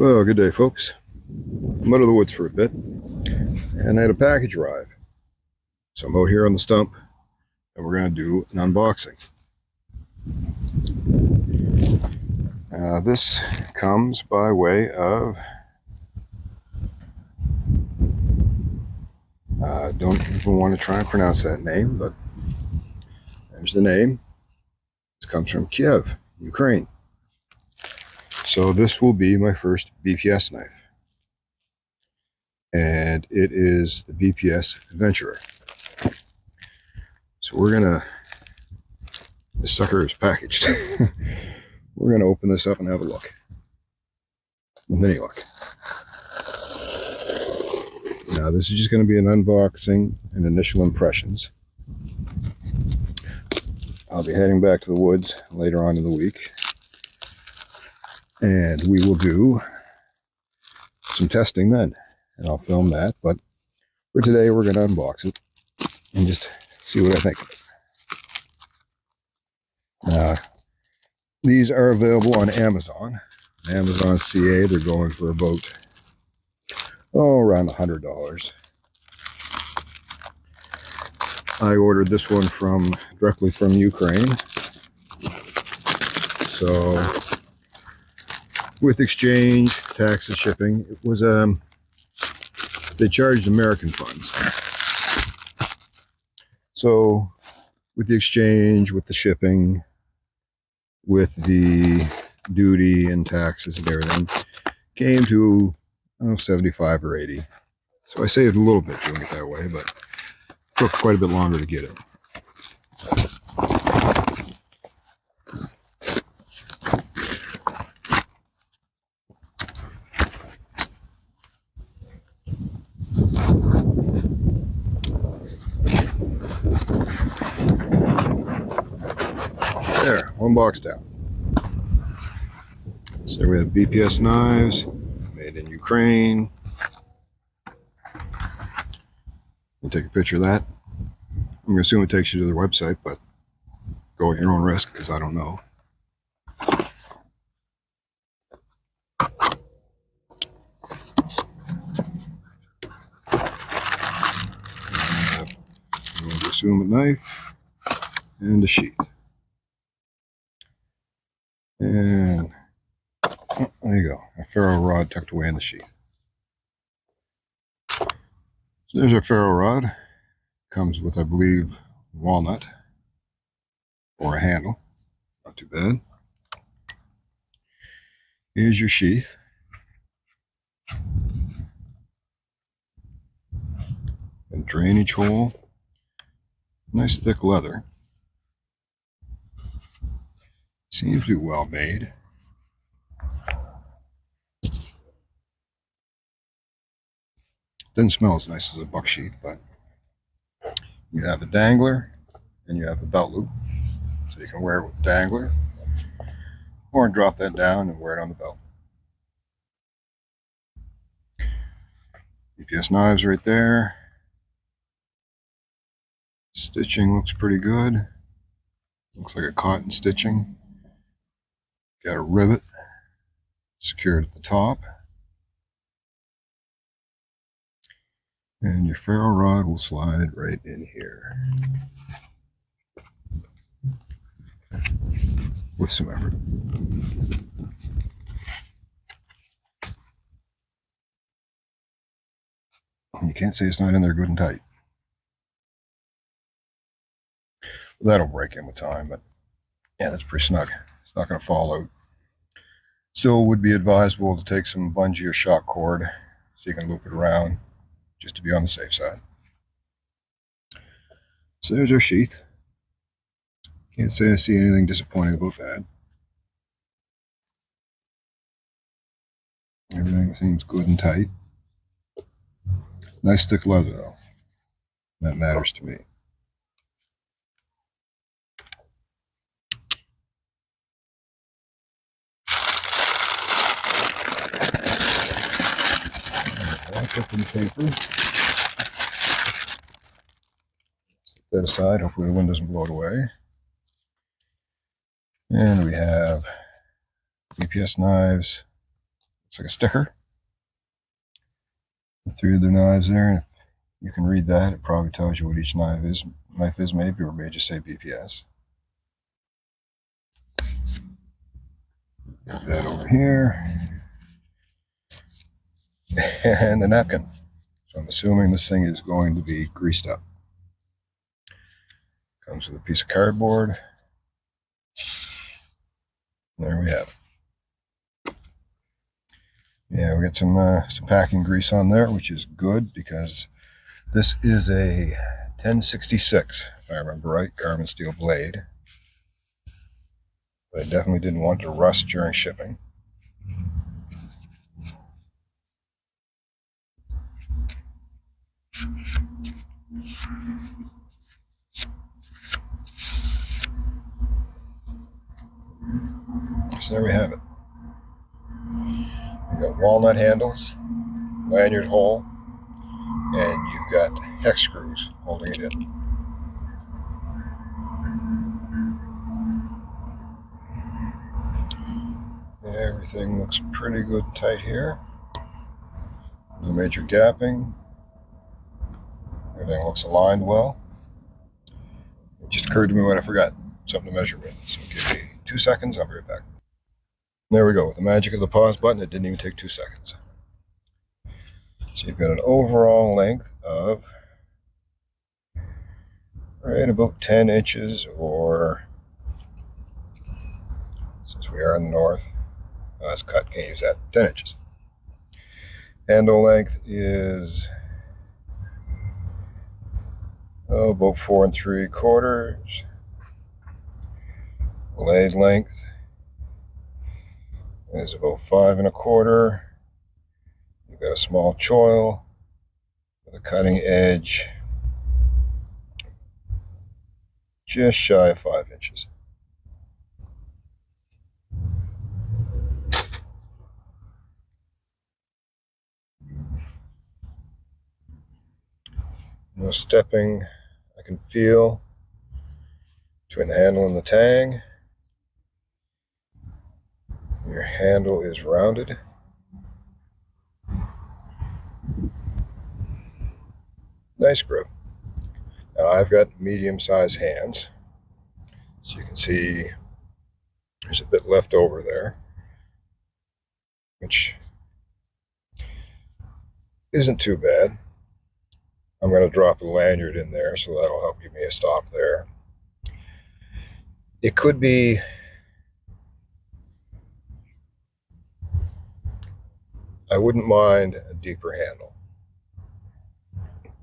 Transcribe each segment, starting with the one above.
Well, good day, folks. I'm out of the woods for a bit, and I had a package arrive. So I'm out here on the stump, and we're going to do an unboxing. This comes by way of, I don't even want to try and pronounce that name, but there's the name. This comes from Kiev, Ukraine. So this will be my first BPS knife. And it is the BPS Adventurer. So we're gonna, this sucker is packaged. We're gonna open this up and have a look. With any luck. Now this is just gonna be an unboxing and initial impressions. I'll be heading back to the woods later on in the week. And we will do some testing then. And I'll film that, but for today we're going to unbox it and just see what I think of it. These are available on Amazon. Amazon CA, they're going for about, around $100. I ordered this one directly from Ukraine. So, with exchange, taxes, shipping, it was they charged American funds. So with the exchange, with the shipping, with the duty and taxes and everything, came to, I don't know, 75 or 80. So I saved a little bit doing it that way, but it took quite a bit longer to get it. There, one box down. So we have BPS knives, made in Ukraine. I'll take a picture of that. I'm going to assume it takes you to their website, but go at your own risk because I don't know. I'm going to assume a knife and a sheath. And there you go, a ferro rod tucked away in the sheath. So there's our ferro rod. Comes with, I believe, walnut or a handle. Not too bad. Here's your sheath. And drainage hole. Nice thick leather. Seems to be well made. Doesn't smell as nice as a buck sheath, but you have a dangler and you have a belt loop. So you can wear it with the dangler or drop that down and wear it on the belt. BPS knives right there. Stitching looks pretty good. Looks like a cotton stitching. Got a rivet secured at the top. And your ferro rod will slide right in here. With some effort. You can't say it's not in there good and tight. That'll break in with time, but yeah, that's pretty snug. It's not going to fall out. Still would be advisable to take some bungee or shock cord so you can loop it around just to be on the safe side. So there's our sheath. Can't say I see anything disappointing about that. Everything seems good and tight. Nice thick leather though. That matters to me. Up in the paper. Set that aside. Hopefully the wind doesn't blow it away. And we have BPS knives, Looks like a sticker. The three other knives there, and if you can read that, it probably tells you what each knife is maybe, or may just say BPS. Put that over here. And a napkin. So I'm assuming this thing is going to be greased up. Comes with a piece of cardboard. There we have it. Yeah, we got some packing grease on there, which is good because this is a 1066, if I remember right, carbon steel blade. But I definitely didn't want to rust during shipping. So there we have it. You've got walnut handles, lanyard hole, and you've got hex screws holding it in. Everything looks pretty good tight here. No major gapping. Everything looks aligned well. It just occurred to me when I forgot something to measure with. So give me 2 seconds, I'll be right back. There we go. With the magic of the pause button, it didn't even take 2 seconds. So you've got an overall length of right about 10 inches, or since we are in the north, it's cut, can't use that, 10 inches. Handle length is about 4 3/4. Blade length is about 5 1/4. You've got a small choil with a cutting edge just shy of 5 inches. No stepping I can feel between the handle and the tang. Your handle is rounded. Nice grip. Now I've got medium-sized hands, so you can see there's a bit left over there, which isn't too bad. I'm going to drop a lanyard in there, so that'll help give me a stop there. It could be I wouldn't mind a deeper handle.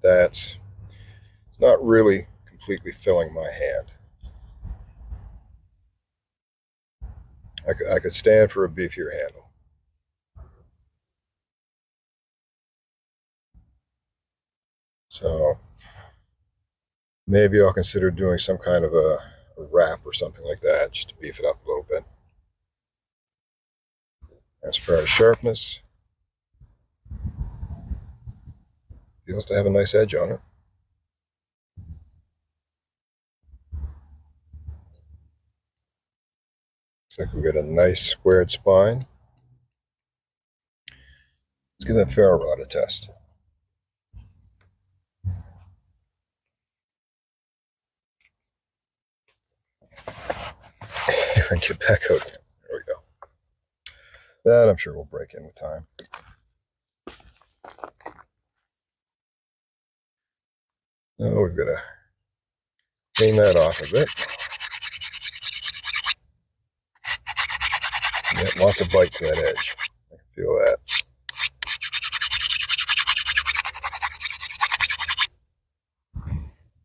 That's not really completely filling my hand. I could stand for a beefier handle. So maybe I'll consider doing some kind of a wrap or something like that, just to beef it up a little bit. As far as sharpness, feels to have a nice edge on it. Looks like we've got a nice squared spine. Let's give that ferro rod a test. If I can get back out. There we go. That I'm sure will break in with time. Now we've got to clean that off a bit. Yeah, lots of bite to that edge. I can feel that.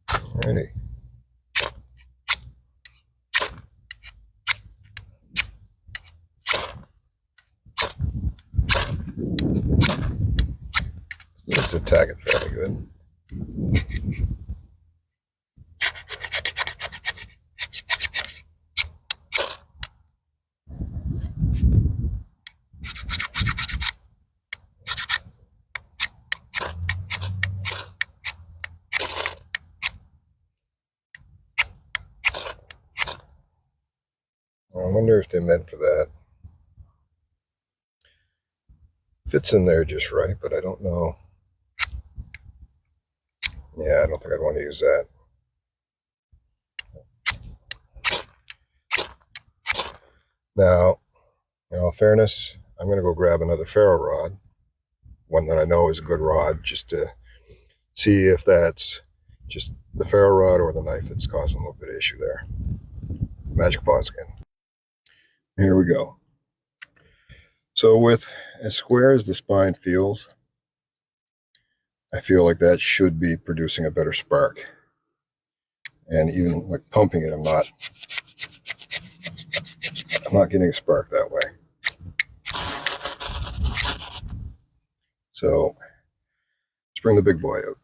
Alrighty. Let's attack it fairly good. I wonder if they meant for that. fits in there just right, but I don't know. Yeah, I don't think I'd want to use that. Now, in all fairness, I'm going to go grab another ferro rod, one that I know is a good rod, just to see if that's just the ferro rod or the knife that's causing a little bit of issue there. Magic pause again. Here we go. So with as square as the spine feels, I feel like that should be producing a better spark. And even like pumping it, I'm not getting a spark that way. So let's bring the big boy out.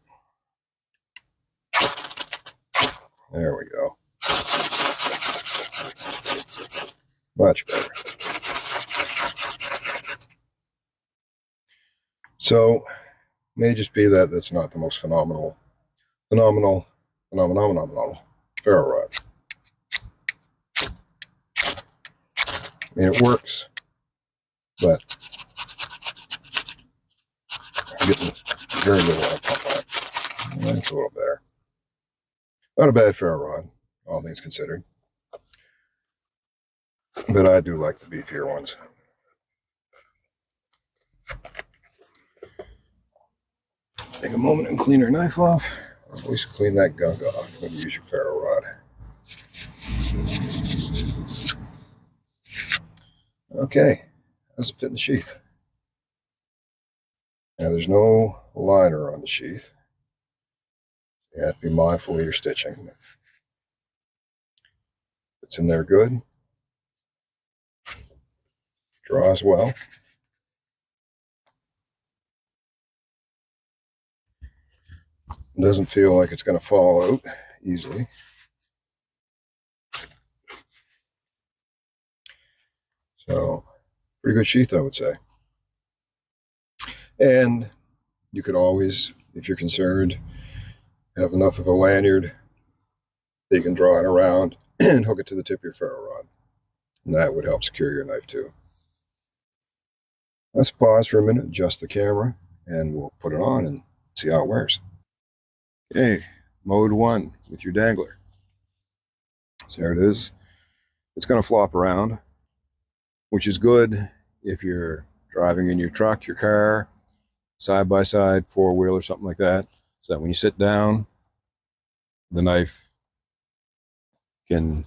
There we go. Much better. So may just be that that's not the most phenomenal ferro rod. I mean, it works, but I'm getting very little out of pump on it. That's a little better. Not a bad ferro rod, all things considered. But I do like the beefier ones. Take a moment and clean our knife off. At least clean that gunk off when you use your ferro rod. Okay, how's it fit in the sheath? Now there's no liner on the sheath. You have to be mindful of your stitching. It's in there good. Draws well. It doesn't feel like it's going to fall out easily. So, pretty good sheath, I would say. And you could always, if you're concerned, have enough of a lanyard that you can draw it around and hook it to the tip of your ferro rod. And that would help secure your knife too. Let's pause for a minute, adjust the camera, and we'll put it on and see how it wears. Okay, mode 1 with your dangler. So there it is. It's going to flop around, which is good if you're driving in your truck, your car, side-by-side, four-wheel or something like that, so that when you sit down, the knife can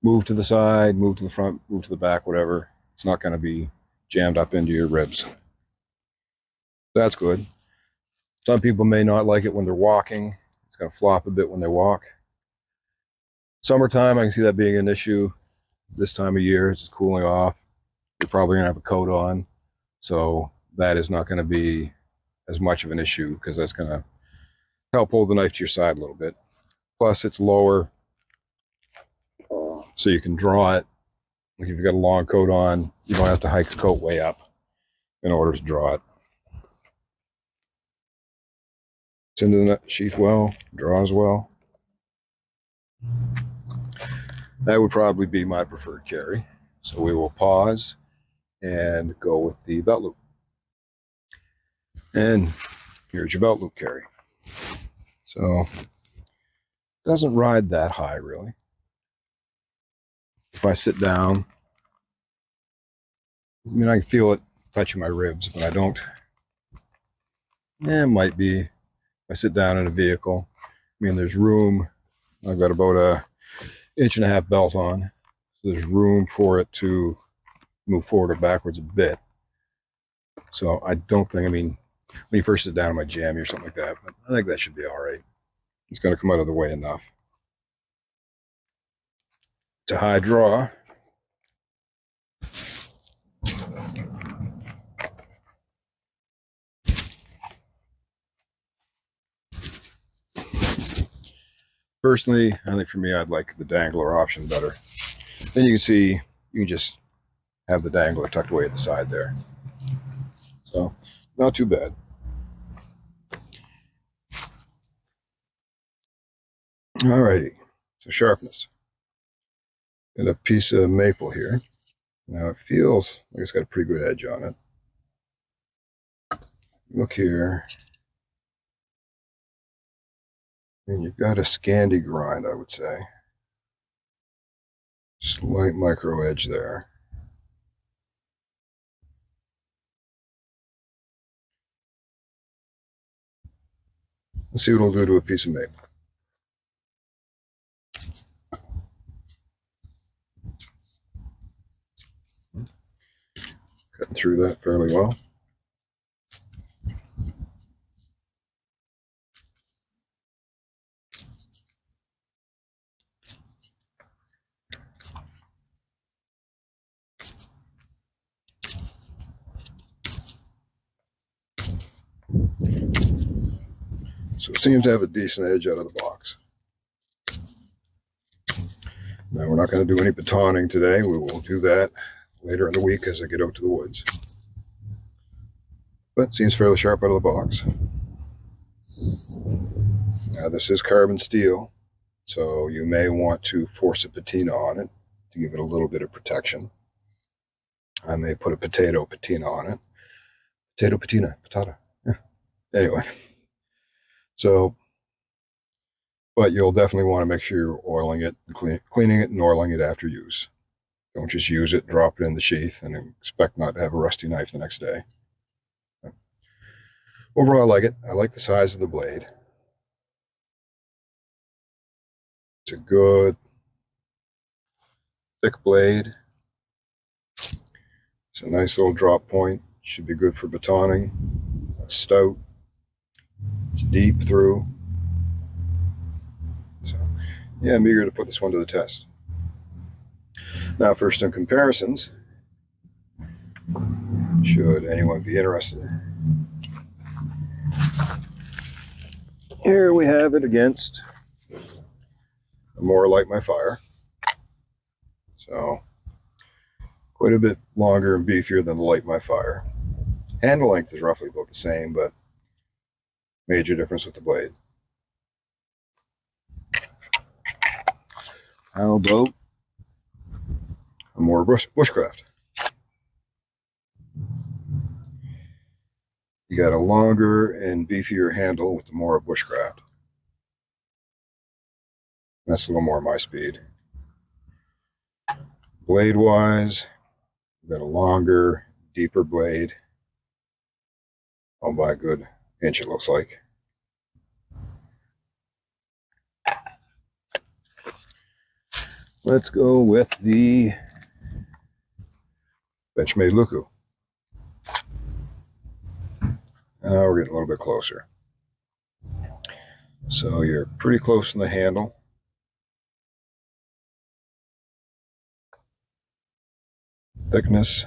move to the side, move to the front, move to the back, whatever. It's not going to be jammed up into your ribs. That's good. Some people may not like it when they're walking. It's going to flop a bit when they walk. Summertime, I can see that being an issue. This time of year, it's cooling off. You're probably going to have a coat on. So that is not going to be as much of an issue because that's going to help hold the knife to your side a little bit. Plus, it's lower, so you can draw it. Like if you've got a long coat on, you don't have to hike the coat way up in order to draw it. It's into the sheath well, draws well. That would probably be my preferred carry. So we will pause and go with the belt loop. And here's your belt loop carry. So it doesn't ride that high really. If I sit down, I mean, I can feel it touching my ribs, but I don't. It might be if I sit down in a vehicle. I mean, there's room. I've got about a 1.5 inch belt on. So there's room for it to move forward or backwards a bit. So I don't think, I mean, when you first sit down, it might jam you or something like that, but I think that should be all right. It's going to come out of the way enough. It's a high draw. Personally, I think for me, I'd like the dangler option better. Then you can see, you can just have the dangler tucked away at the side there. So, not too bad. Alrighty, so sharpness. Got a piece of maple here. Now it feels like it's got a pretty good edge on it. Look here. And you've got a Scandi grind, I would say. Slight micro edge there. Let's see what it'll do to a piece of maple. Cutting through that fairly well. So it seems to have a decent edge out of the box. Now we're not going to do any batoning today. We will do that later in the week as I get out to the woods. But it seems fairly sharp out of the box. Now this is carbon steel, so you may want to force a patina on it to give it a little bit of protection. I may put a potato patina on it. Potato patina, patata. Yeah. Anyway. So, but you'll definitely want to make sure you're oiling it, cleaning it and oiling it after use. Don't just use it, drop it in the sheath, and expect not to have a rusty knife the next day. Overall, I like it. I like the size of the blade. It's a good, thick blade. It's a nice little drop point. Should be good for batoning. It's stout. It's deep through. So, yeah, I'm eager to put this one to the test. Now, for some comparisons, should anyone be interested. Here we have it against a more Light My Fire. So, quite a bit longer and beefier than the Light My Fire. Handle length is roughly about the same, but major difference with the blade. How about a more bushcraft? You got a longer and beefier handle with the more bushcraft. That's a little more my speed. Blade wise, you got a longer, deeper blade. By a good inch, it looks like. Let's go with the Benchmade Luku. Now we're getting a little bit closer. So you're pretty close in the handle. Thickness,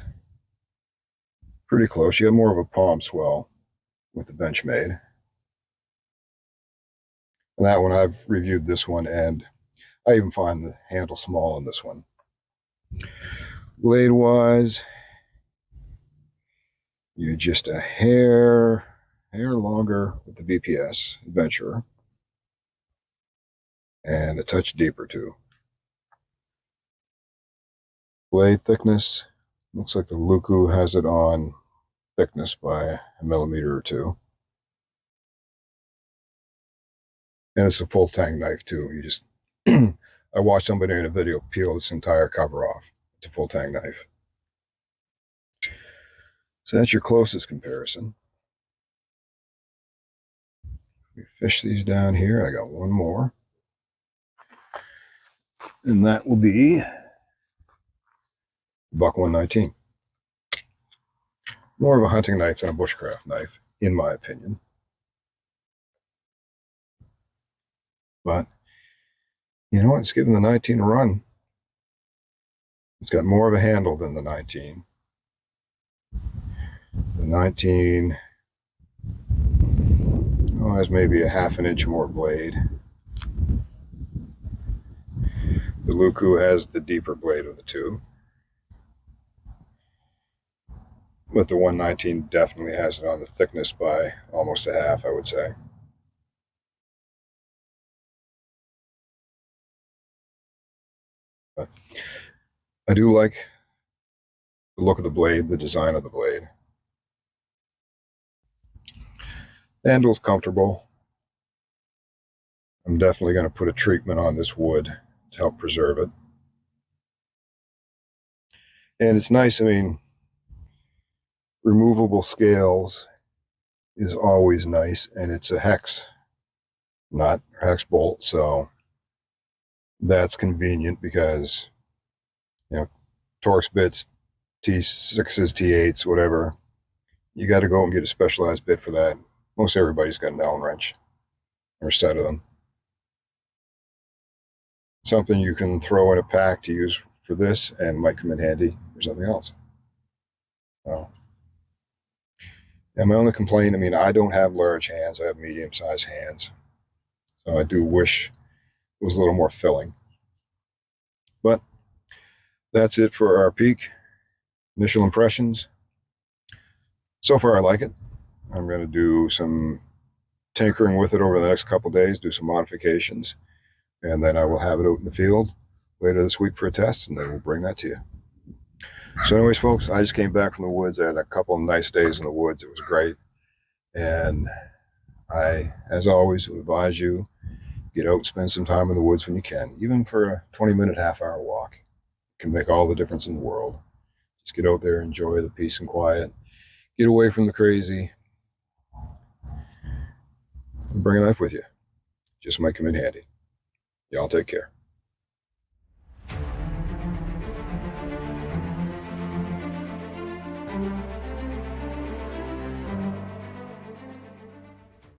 pretty close. You have more of a palm swell with the Benchmade. And that one, I've reviewed this one, and I even find the handle small in this one. Blade wise, you're just a hair longer with the BPS Adventurer, and a touch deeper too. Blade thickness, looks like the Luku has it on thickness by a millimeter or two. And it's a full Tang knife too. You just, I watched somebody in a video peel this entire cover off. It's a full Tang knife. So that's your closest comparison. We fish these down here. I got one more. And that will be Buck 119. More of a hunting knife than a bushcraft knife, in my opinion. But, you know what? It's giving the 19 a run. It's got more of a handle than the 19. The 19 has maybe a half an inch more blade. The Luku has the deeper blade of the two. But the 119 definitely has it on the thickness by almost a half, I would say. But I do like the look of the blade, the design of the blade. The handle's comfortable. I'm definitely going to put a treatment on this wood to help preserve it. And it's nice, I mean, removable scales is always nice, and it's a hex, not hex bolt, so that's convenient because, you know, Torx bits, T6s, T8s, whatever, you got to go and get a specialized bit for that. Most everybody's got an Allen wrench or a set of them. Something you can throw in a pack to use for this and might come in handy for something else. So, yeah, my only complaint, I mean, I don't have large hands. I have medium-sized hands. So I do wish it was a little more filling. But that's it for our peek. Initial impressions. So far, I like it. I'm going to do some tinkering with it over the next couple days, do some modifications, and then I will have it out in the field later this week for a test, and then we'll bring that to you. So anyways, folks, I just came back from the woods. I had a couple of nice days in the woods. It was great. And I, as always, would advise you, get out and spend some time in the woods when you can, even for a 20-minute, half-hour walk. It can make all the difference in the world. Just get out there, enjoy the peace and quiet, get away from the crazy, and bring a knife with you. Just might come in handy. Y'all take care.